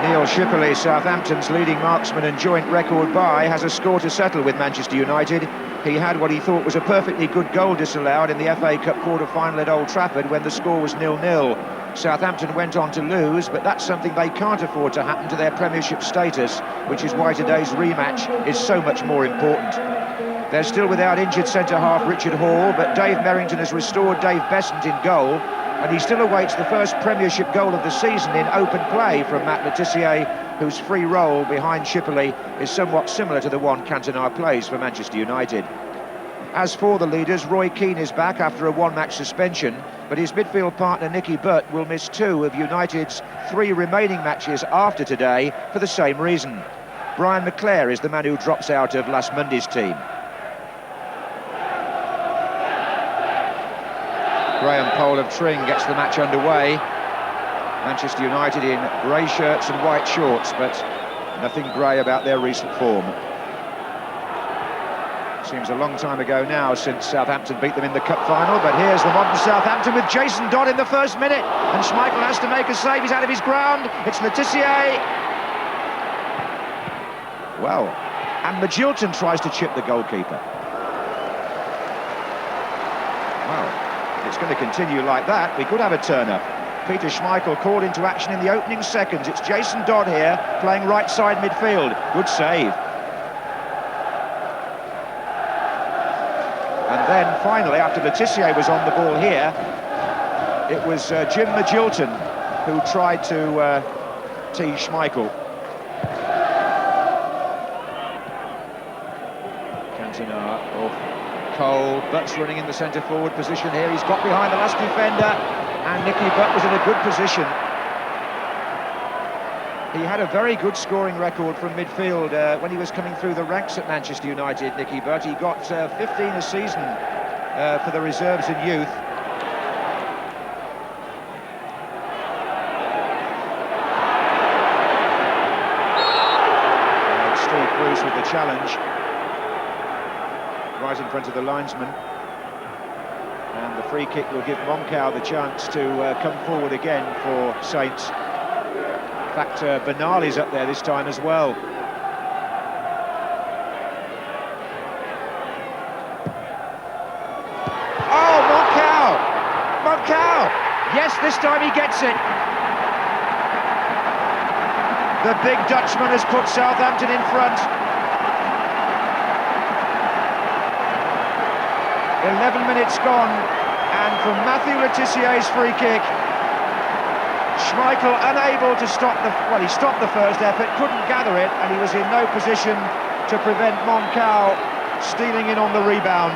Neil Shipperley, Southampton's leading marksman and joint record buy, has a score to settle with Manchester United. He had what he thought was a perfectly good goal disallowed in the FA Cup quarter-final at Old Trafford when the score was 0-0. Southampton went on to lose, but that's something they can't afford to happen to their Premiership status, which is why today's rematch is so much more important. They're still without injured centre-half Richard Hall, but Dave Merrington has restored Dave Besant in goal, and he still awaits the first Premiership goal of the season in open play from Matt Tissier, whose free role behind Shipperley is somewhat similar to the one Cantona plays for Manchester United. As for the leaders, Roy Keane is back after a one-match suspension, but his midfield partner Nicky Butt will miss 2 of United's 3 remaining matches after today for the same reason. Brian McClare is the man who drops out of last Monday's team. Graham Pole of Tring gets the match underway. Manchester United in grey shirts and white shorts, but nothing grey about their recent form. Seems a long time ago now since Southampton beat them in the cup final, but here's the modern Southampton with Jason Dodd in the first minute, and Schmeichel has to make a save. He's out of his ground. It's Tissier. Well, and Magilton tries to chip the goalkeeper. Well, it's going to continue like that. We could have a turn-up. Peter Schmeichel called into action in the opening seconds. It's Jason Dodd here, playing right side midfield. Good save. And then finally, after Tissier was on the ball here, it was Jim Magilton who tried to tee Schmeichel. Cantona off Cole. Butt's running in the centre-forward position here. He's got behind the last defender, and Nicky Butt was in a good position. He had a very good scoring record from midfield when he was coming through the ranks at Manchester United, Nicky Butt. He got 15 a season for the reserves in youth. Steve Bruce with the challenge, right in front of the linesman. And the free kick will give Monkou the chance to come forward again for Saints. In fact, Bernali's up there this time as well. Oh, Monkou! Monkou! Yes, this time he gets it. The big Dutchman has put Southampton in front. 11 minutes gone, and from Matthew Tissier's free kick, Schmeichel unable to stop he stopped the first effort, couldn't gather it, and he was in no position to prevent Monkou stealing in on the rebound.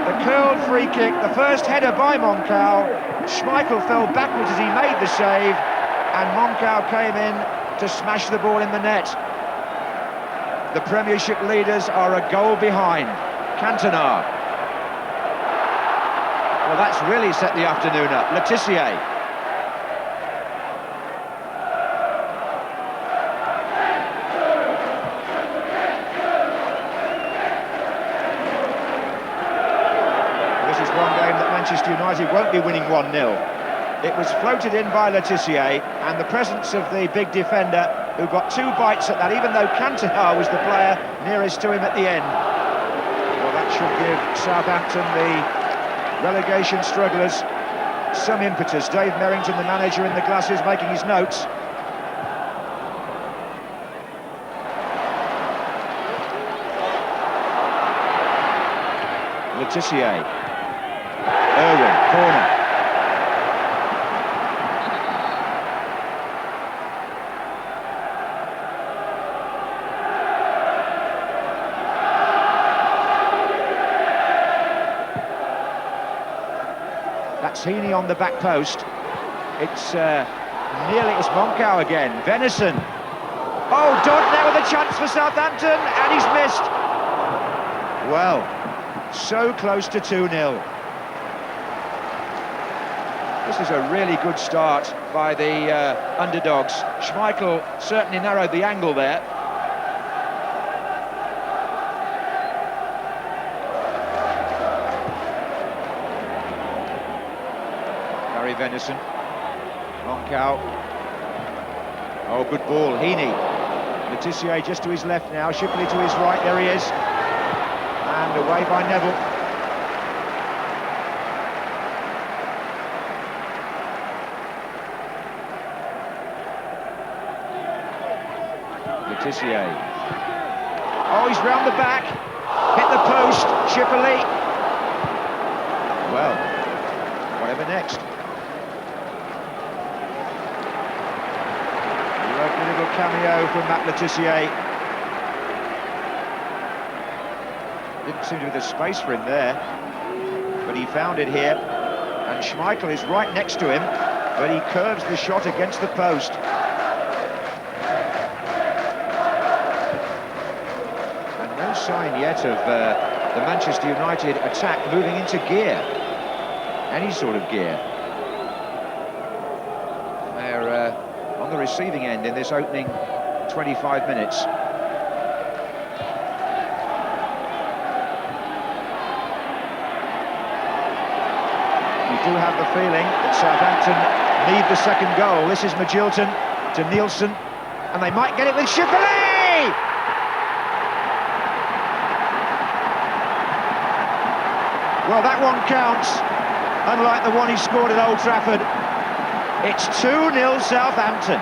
The curled free kick, the first header by Monkou. Schmeichel fell backwards as he made the save, and Monkou came in to smash the ball in the net. The Premiership leaders are a goal behind. Cantona. Well, that's really set the afternoon up. Tissier. Manchester United won't be winning 1-0. It was floated in by Tissier, and the presence of the big defender who got 2 bites at that, even though Cantona was the player nearest to him at the end. Well, that should give Southampton, the relegation strugglers, some impetus. Dave Merrington, the manager, in the glasses making his notes. Tissier. Irwin, corner. That's Heaney on the back post. It's Monkou again. Venison. Oh, Dodd now with a chance for Southampton, and he's missed. Well, so close to 2-0. This is a really good start by the underdogs. Schmeichel certainly narrowed the angle there. Gary Venison. Monkou. Oh, good ball, Heaney. Tissier just to his left now, Shipperley to his right, there he is. And away by Neville. Tissier. Oh, he's round the back, hit the post, Shipperley. Well, whatever next. A little cameo from Matt Tissier. Didn't seem to be the space for him there, but he found it here. And Schmeichel is right next to him, but he curves the shot against the post. No sign yet of the Manchester United attack moving into gear, any sort of gear. They're on the receiving end in this opening 25 minutes. You do have the feeling that Southampton need the second goal. This is Magilton to Nielsen, and they might get it with Shipperley! Well, that one counts, unlike the one he scored at Old Trafford. It's 2-0 Southampton.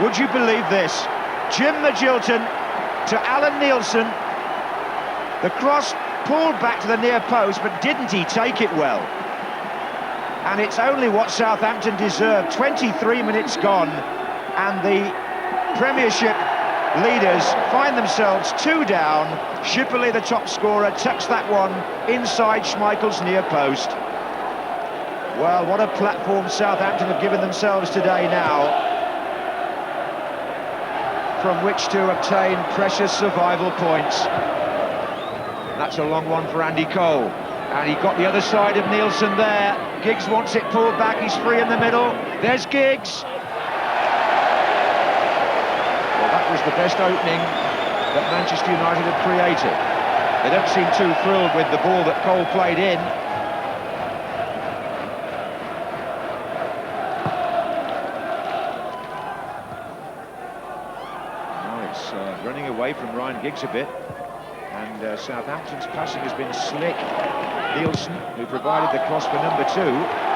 Would you believe this? Jim Magilton to Alan Nielsen. The cross pulled back to the near post, but didn't he take it well? And it's only what Southampton deserved. 23 minutes gone, and the Premiership leaders find themselves 2 down. Shipperley, the top scorer, tucks that one inside Schmeichel's near post. Well, what a platform Southampton have given themselves today now, from which to obtain precious survival points. That's a long one for Andy Cole, and he got the other side of Nielsen there. Giggs wants it pulled back, he's free in the middle. There's Giggs. Was the best opening that Manchester United have created. They don't seem too thrilled with the ball that Cole played in. Well, it's running away from Ryan Giggs a bit, and Southampton's passing has been slick. Nielsen, who provided the cross for number 2.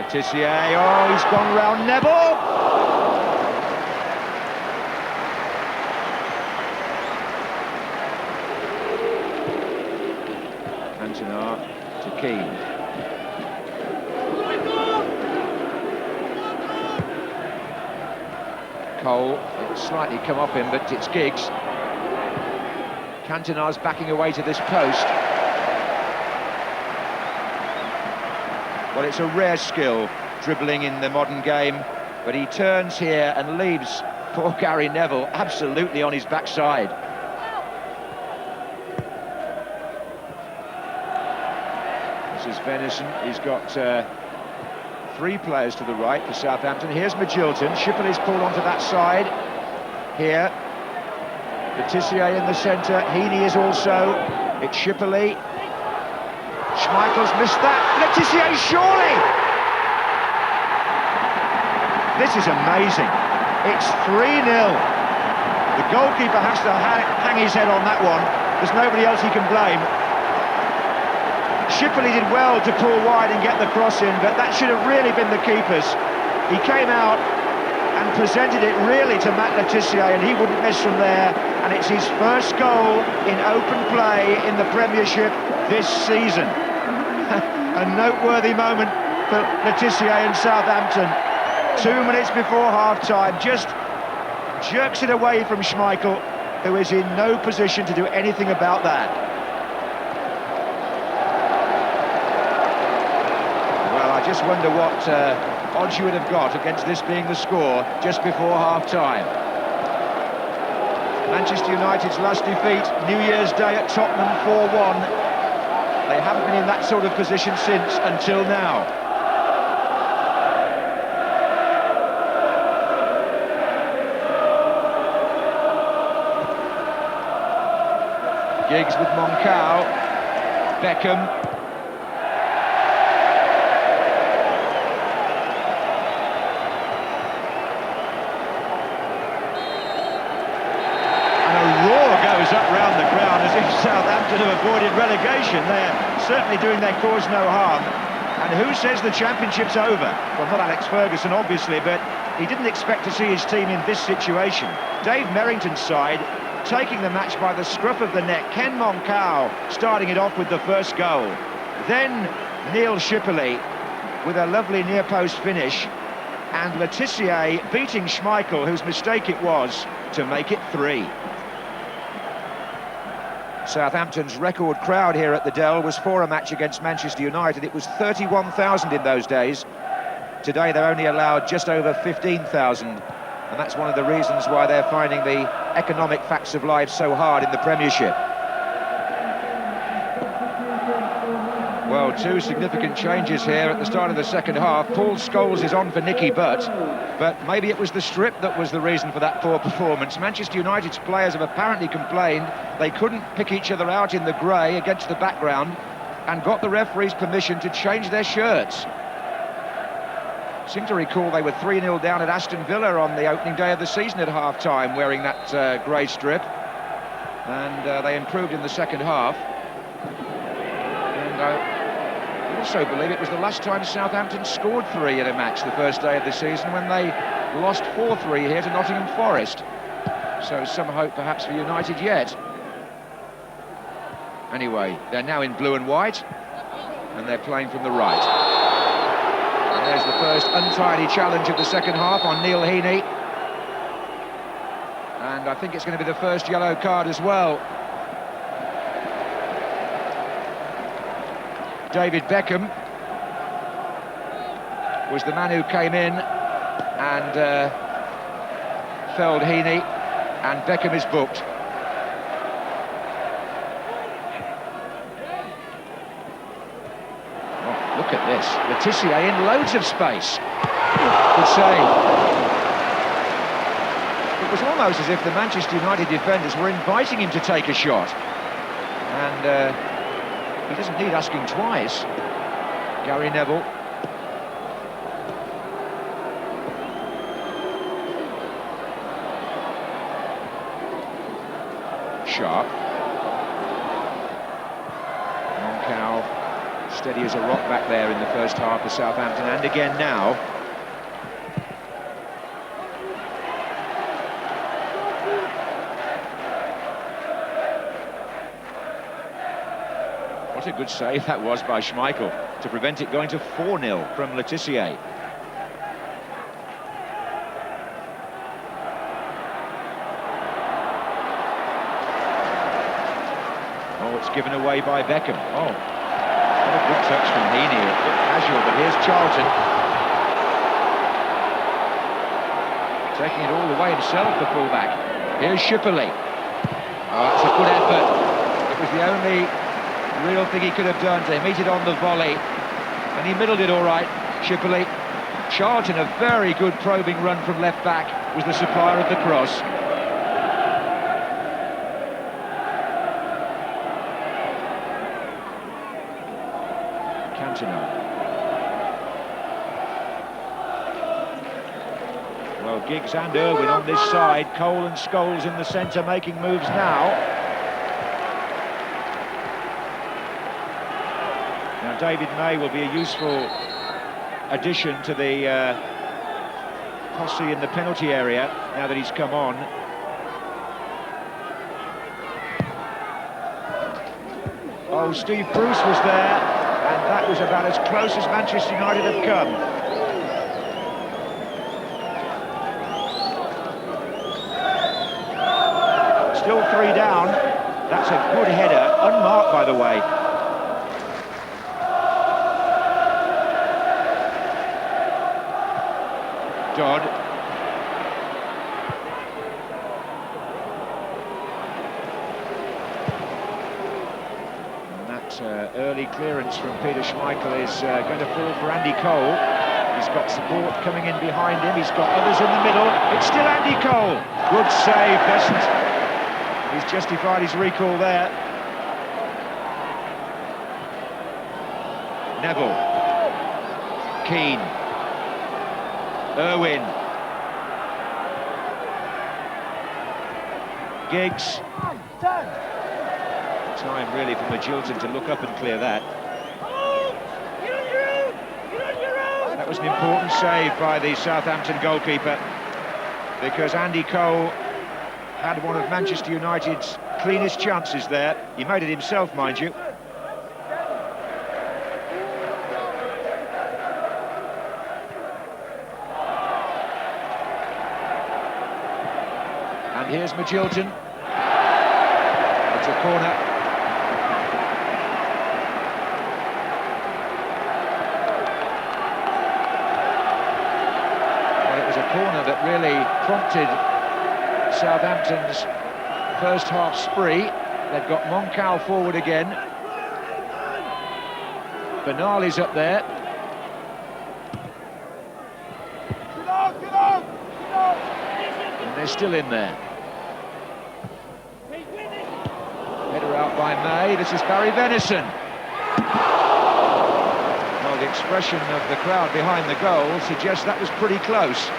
Tissier, oh, he's gone round Neville! Cantona to Keane. Cole, it's slightly come up him, but it's Giggs. Cantona's backing away to this post. Well, it's a rare skill, dribbling in the modern game, but he turns here and leaves poor Gary Neville absolutely on his backside. This is Venison. He's got 3 players to the right for Southampton. Here's Magilton. Shipperley's pulled onto that side. Here, the Tissier in the centre. Heaney is also. It's Shipperley. Schmeichel's missed that. Tissier, surely! This is amazing. It's 3-0. The goalkeeper has to hang his head on that one. There's nobody else he can blame. Shipperley did well to pull wide and get the cross in, but that should have really been the keeper's. He came out and presented it really to Matt Tissier, and he wouldn't miss from there. And it's his first goal in open play in the Premiership this season. A noteworthy moment for Tissier and Southampton. 2 minutes before half-time, just jerks it away from Schmeichel, who is in no position to do anything about that. Well, I just wonder what odds you would have got against this being the score just before half-time. Manchester United's last defeat, New Year's Day at Tottenham, 4-1. They haven't been in that sort of position since, until now. Giggs with Monkou. Beckham. And a roar goes up round the ground as if Southampton have avoided relegation. They're certainly doing their cause no harm. And who says the championship's over? Well, not Alex Ferguson, obviously, but he didn't expect to see his team in this situation. Dave Merrington's side taking the match by the scruff of the neck. Ken Monkou starting it off with the first goal. Then Neil Shipperley with a lovely near-post finish. And Tissier beating Schmeichel, whose mistake it was, to make it 3. Southampton's record crowd here at the Dell was for a match against Manchester United. It was 31,000 in those days. Today they're only allowed just over 15,000, and that's one of the reasons why they're finding the economic facts of life so hard in the Premiership. Well, 2 significant changes here at the start of the second half. Paul Scholes is on for Nicky Butt, but maybe it was the strip that was the reason for that poor performance. Manchester United's players have apparently complained they couldn't pick each other out in the grey against the background and got the referee's permission to change their shirts. I seem to recall they were 3-0 down at Aston Villa on the opening day of the season at half-time wearing that grey strip, and they improved in the second half. And I also believe it was the last time Southampton scored 3 in a match the first day of the season, when they lost 4-3 here to Nottingham Forest. So some hope perhaps for United yet. Anyway, they're now in blue and white, and they're playing from the right. And there's the first untidy challenge of the second half on Neil Heaney. And I think it's going to be the first yellow card as well. David Beckham was the man who came in and felled Heaney, and Beckham is booked. Oh, look at this, Tissier in loads of space. Good save. It was almost as if the Manchester United defenders were inviting him to take a shot, and he doesn't need asking twice. Gary Neville. Sharp. Monkou steady as a rock back there in the first half for Southampton, and again now. What a good save that was by Schmeichel to prevent it going to 4-0 from Tissier. Oh, it's given away by Beckham. Oh, what a good touch from Heaney. A bit casual, but here's Charlton. Taking it all the way himself, the fullback. Here's Shipperley. Oh, that's a good effort. It was the only real thing he could have done to meet it on the volley, and he middled it all right. Shipperley. Charlton, a very good probing run from left back, was the supplier of the cross. Cantona. Well, Giggs and Irwin on this side. Cole and Scholes in the centre making moves now. David May will be a useful addition to the posse in the penalty area now that he's come on. Oh, Steve Bruce was there, and that was about as close as Manchester United have come. Still 3 down. That's a good header, unmarked by the way. Dodd. And that early clearance from Peter Schmeichel is going to fall for Andy Cole. He's got support coming in behind him. He's got others in the middle. It's still Andy Cole. Good save, Besant. He's justified his recall there. Neville. Keane. Irwin. Giggs. Time really for Magilton to look up and clear that. That was an important save by the Southampton goalkeeper, because Andy Cole had one of Manchester United's cleanest chances there. He made it himself, mind you. And here's Magilton. It's a corner. Well, it was a corner that really prompted Southampton's first half spree. They've got Monkou forward again. Benali's up there. And they're still in there. Header out by May. This is Barry Venison. Well, the expression of the crowd behind the goal suggests that was pretty close.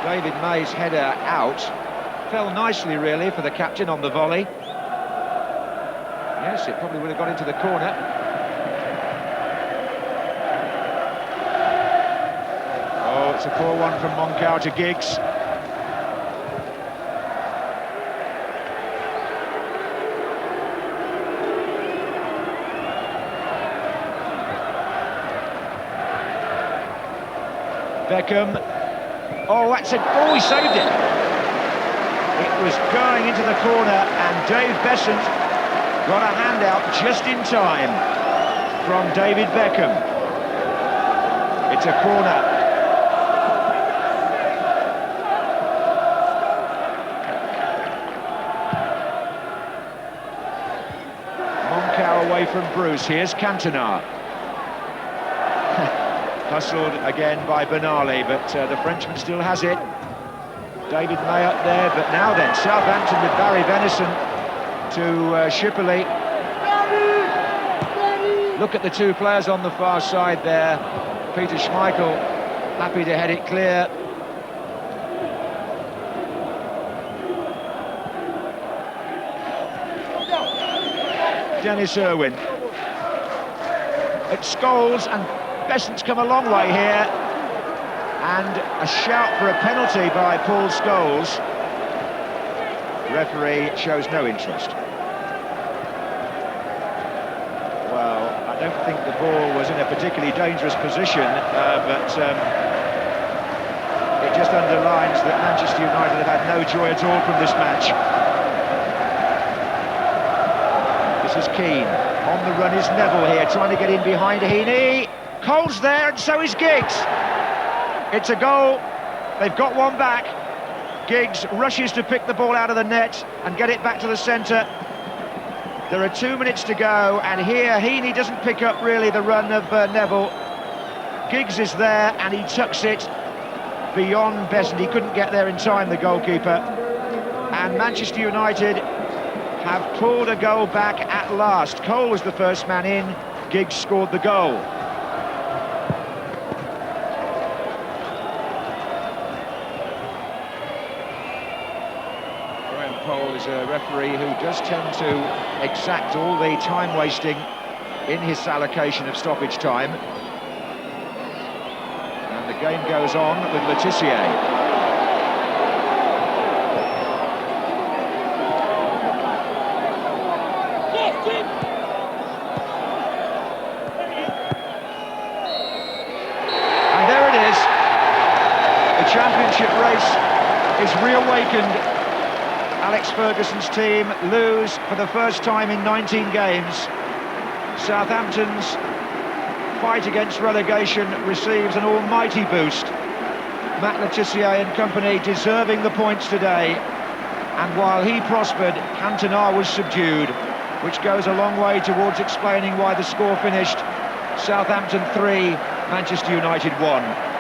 David May's header out. Fell nicely, really, for the captain on the volley. Yes, it probably would have got into the corner. Oh, it's a poor one from Monkou to Giggs. Beckham. Oh, that's oh, he saved it. It was going into the corner, and Dave Besant got a handout just in time from David Beckham. It's a corner. Monkou away from Bruce. Here's Cantona. Hustled again by Benali, but the Frenchman still has it. David May up there, but now then, Southampton with Barry Venison to Shipperley. Look at the two players on the far side there. Peter Schmeichel, happy to head it clear. Dennis Irwin. It's Scholes, and Besant's come a long way here, and a shout for a penalty by Paul Scholes. Referee shows no interest. Well, I don't think the ball was in a particularly dangerous position, but it just underlines that Manchester United have had no joy at all from this match. This is Keane. On the run is Neville here, trying to get in behind Heaney. Cole's there, and so is Giggs. It's a goal. They've got one back. Giggs rushes to pick the ball out of the net and get it back to the centre. There are 2 minutes to go, and here Heaney doesn't pick up really the run of Neville. Giggs is there, and he tucks it beyond Besant. He couldn't get there in time, the goalkeeper. And Manchester United have pulled a goal back at last. Cole was the first man in. Giggs scored the goal. Cole is a referee who does tend to exact all the time wasting in his allocation of stoppage time. And the game goes on with Tissier. And there it is. The championship race is reawakened. Alex Ferguson's team lose for the first time in 19 games. Southampton's fight against relegation receives an almighty boost. Matt Le Tissier and company deserving the points today. And while he prospered, Cantona was subdued, which goes a long way towards explaining why the score finished Southampton 3, Manchester United 1.